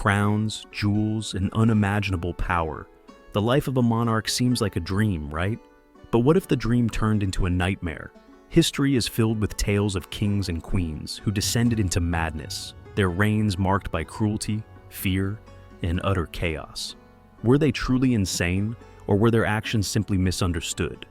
crowns, jewels, and unimaginable power. The life of a monarch seems like a dream, right? But what if the dream turned into a nightmare? History is filled with tales of kings and queens who descended into madness, their reigns marked by cruelty, fear, and utter chaos. Were they truly insane, or were their actions simply misunderstood?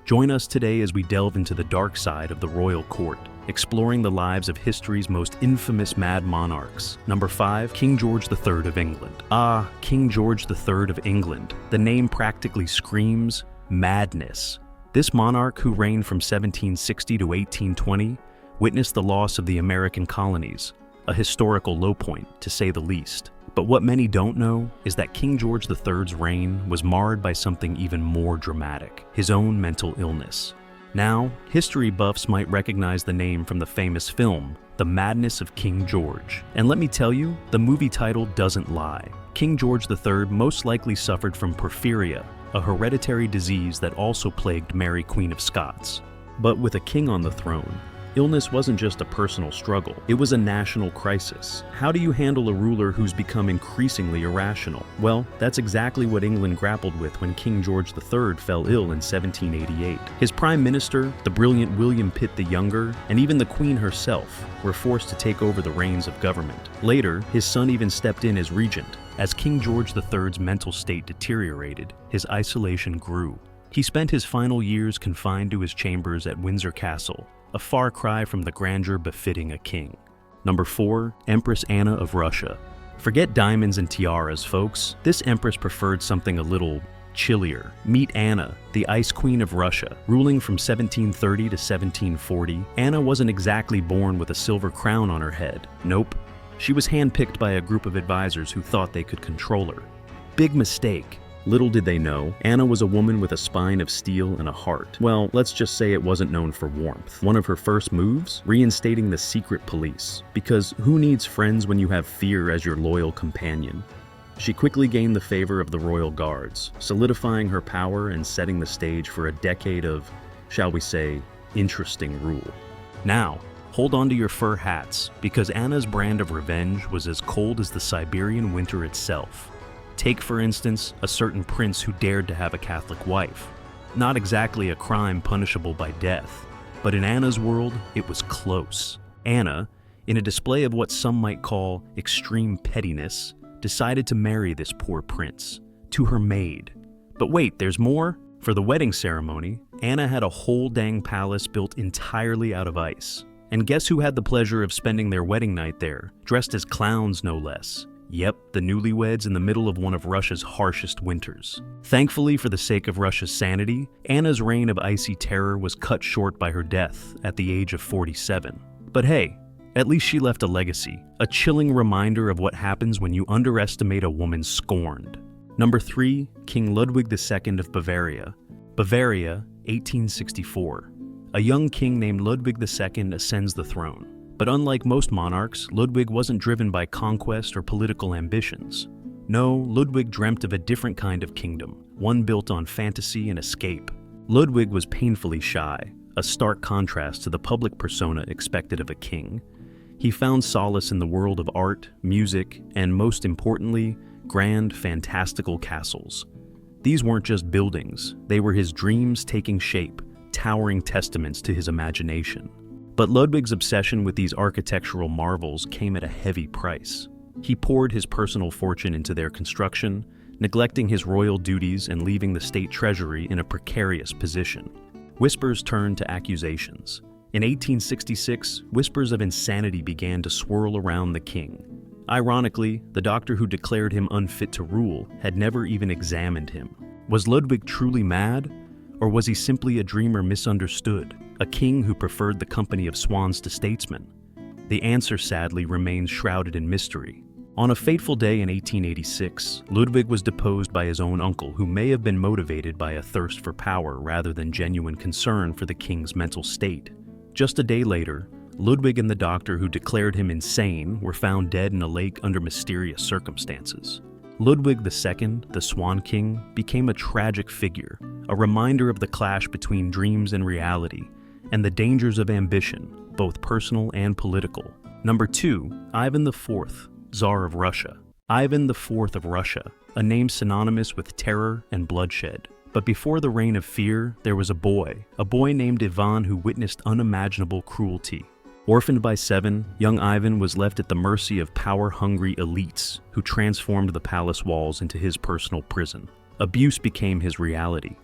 Join us today as we delve into the dark side of the royal court, exploring the lives of history's most infamous mad monarchs. Number 5, King George III of England. Ah, King George III of England. The name practically screams madness. This monarch, who reigned from 1760 to 1820, witnessed the loss of the American colonies, a historical low point, to say the least. But what many don't know is that King George III's reign was marred by something even more dramatic: his own mental illness. Now, history buffs might recognize the name from the famous film, The Madness of King George. And let me tell you, the movie title doesn't lie. King George III most likely suffered from porphyria, a hereditary disease that also plagued Mary, Queen of Scots. But with a king on the throne, illness wasn't just a personal struggle, it was a national crisis. How do you handle a ruler who's become increasingly irrational? Well, that's exactly what England grappled with when King George III fell ill in 1788. His prime minister, the brilliant William Pitt the Younger, and even the Queen herself were forced to take over the reins of government. Later, his son even stepped in as regent. As King George III's mental state deteriorated, his isolation grew. He spent his final years confined to his chambers at Windsor Castle, a far cry from the grandeur befitting a king. Number 4, Empress Anna of Russia. Forget diamonds and tiaras, folks. This empress preferred something a little chillier. Meet Anna, the Ice Queen of Russia. Ruling from 1730 to 1740, Anna wasn't exactly born with a silver crown on her head. Nope. She was handpicked by a group of advisors who thought they could control her. Big mistake. Little did they know, Anna was a woman with a spine of steel and a heart. Well, let's just say it wasn't known for warmth. One of her first moves? Reinstating the secret police. Because who needs friends when you have fear as your loyal companion? She quickly gained the favor of the royal guards, solidifying her power and setting the stage for a decade of, shall we say, interesting rule. Now, hold on to your fur hats, because Anna's brand of revenge was as cold as the Siberian winter itself. Take, for instance, a certain prince who dared to have a Catholic wife. Not exactly a crime punishable by death, but in Anna's world, it was close. Anna, in a display of what some might call extreme pettiness, decided to marry this poor prince, to her maid. But wait, there's more? For the wedding ceremony, Anna had a whole dang palace built entirely out of ice. And guess who had the pleasure of spending their wedding night there, dressed as clowns no less? Yep, the newlyweds in the middle of one of Russia's harshest winters. Thankfully, for the sake of Russia's sanity, Anna's reign of icy terror was cut short by her death at the age of 47. But hey, at least she left a legacy, a chilling reminder of what happens when you underestimate a woman scorned. Number 3, King Ludwig II of Bavaria. Bavaria, 1864. A young king named Ludwig II ascends the throne. But unlike most monarchs, Ludwig wasn't driven by conquest or political ambitions. No, Ludwig dreamt of a different kind of kingdom, one built on fantasy and escape. Ludwig was painfully shy, a stark contrast to the public persona expected of a king. He found solace in the world of art, music, and most importantly, grand, fantastical castles. These weren't just buildings, they were his dreams taking shape, towering testaments to his imagination. But Ludwig's obsession with these architectural marvels came at a heavy price. He poured his personal fortune into their construction, neglecting his royal duties and leaving the state treasury in a precarious position. Whispers turned to accusations. In 1866, whispers of insanity began to swirl around the king. Ironically, the doctor who declared him unfit to rule had never even examined him. Was Ludwig truly mad? Or was he simply a dreamer misunderstood, a king who preferred the company of swans to statesmen? The answer, sadly, remains shrouded in mystery. On a fateful day in 1886, Ludwig was deposed by his own uncle, who may have been motivated by a thirst for power rather than genuine concern for the king's mental state. Just a day later, Ludwig and the doctor who declared him insane were found dead in a lake under mysterious circumstances. Ludwig II, the Swan King, became a tragic figure, a reminder of the clash between dreams and reality, and the dangers of ambition, both personal and political. Number 2, Ivan IV, Tsar of Russia. Ivan IV of Russia, a name synonymous with terror and bloodshed. But before the reign of fear, there was a boy named Ivan who witnessed unimaginable cruelty. Orphaned by 7, young Ivan was left at the mercy of power-hungry elites who transformed the palace walls into his personal prison. Abuse became his reality,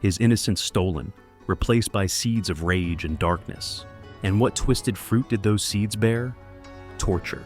his innocence stolen, replaced by seeds of rage and darkness. And what twisted fruit did those seeds bear? Torture.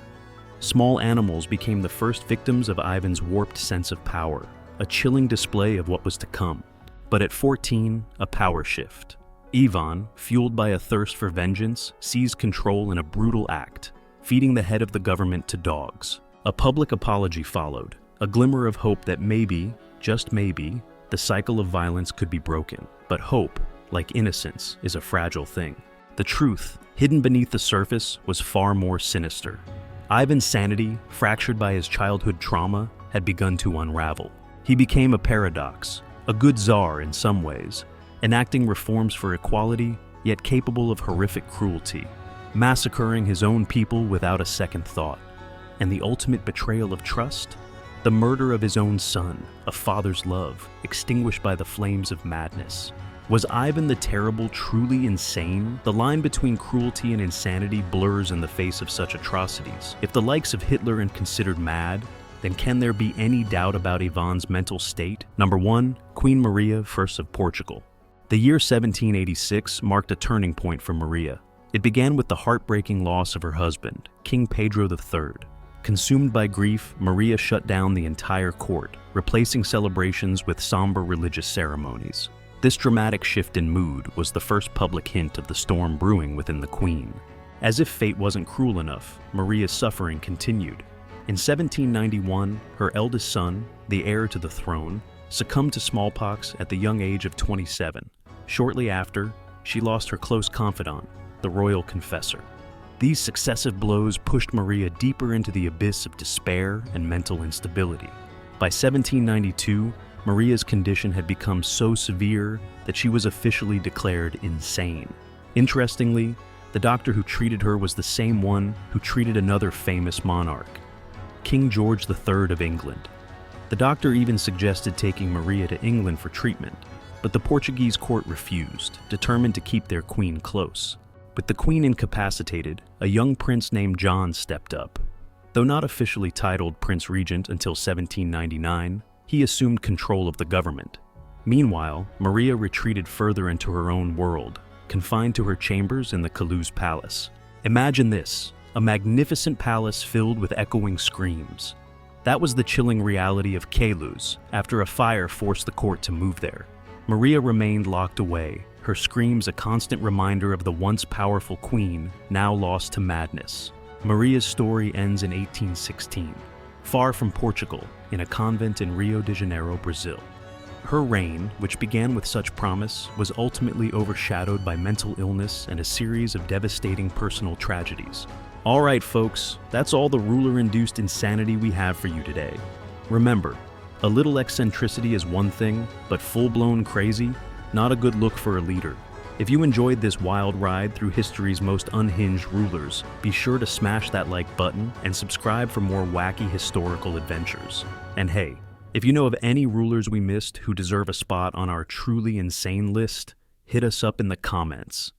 Small animals became the first victims of Ivan's warped sense of power, a chilling display of what was to come. But at 14, a power shift. Ivan, fueled by a thirst for vengeance, seized control in a brutal act, feeding the head of the government to dogs. A public apology followed, a glimmer of hope that maybe, just maybe, the cycle of violence could be broken. But hope, like innocence, is a fragile thing. The truth, hidden beneath the surface, was far more sinister. Ivan's sanity, fractured by his childhood trauma, had begun to unravel. He became a paradox, a good czar in some ways, enacting reforms for equality, yet capable of horrific cruelty, massacring his own people without a second thought. And the ultimate betrayal of trust? The murder of his own son, a father's love, extinguished by the flames of madness. Was Ivan the Terrible truly insane? The line between cruelty and insanity blurs in the face of such atrocities. If the likes of Hitler are considered mad, then can there be any doubt about Ivan's mental state? Number 1, Queen Maria I of Portugal. The year 1786 marked a turning point for Maria. It began with the heartbreaking loss of her husband, King Pedro III. Consumed by grief, Maria shut down the entire court, replacing celebrations with somber religious ceremonies. This dramatic shift in mood was the first public hint of the storm brewing within the Queen. As if fate wasn't cruel enough, Maria's suffering continued. In 1791, her eldest son, the heir to the throne, succumbed to smallpox at the young age of 27. Shortly after, she lost her close confidant, the royal confessor. These successive blows pushed Maria deeper into the abyss of despair and mental instability. By 1792, Maria's condition had become so severe that she was officially declared insane. Interestingly, the doctor who treated her was the same one who treated another famous monarch, King George III of England. The doctor even suggested taking Maria to England for treatment, but the Portuguese court refused, determined to keep their queen close. With the queen incapacitated, a young prince named John stepped up. Though not officially titled Prince Regent until 1799, he assumed control of the government. Meanwhile, Maria retreated further into her own world, confined to her chambers in the Calu's palace. Imagine this, a magnificent palace filled with echoing screams. That was the chilling reality of Calu's after a fire forced the court to move there. Maria remained locked away, her screams a constant reminder of the once powerful queen, now lost to madness. Maria's story ends in 1816, far from Portugal, in a convent in Rio de Janeiro, Brazil. Her reign, which began with such promise, was ultimately overshadowed by mental illness and a series of devastating personal tragedies. All right, folks, that's all the ruler-induced insanity we have for you today. Remember, a little eccentricity is one thing, but full-blown crazy, not a good look for a leader. If you enjoyed this wild ride through history's most unhinged rulers, be sure to smash that like button and subscribe for more wacky historical adventures. And hey, if you know of any rulers we missed who deserve a spot on our truly insane list, hit us up in the comments.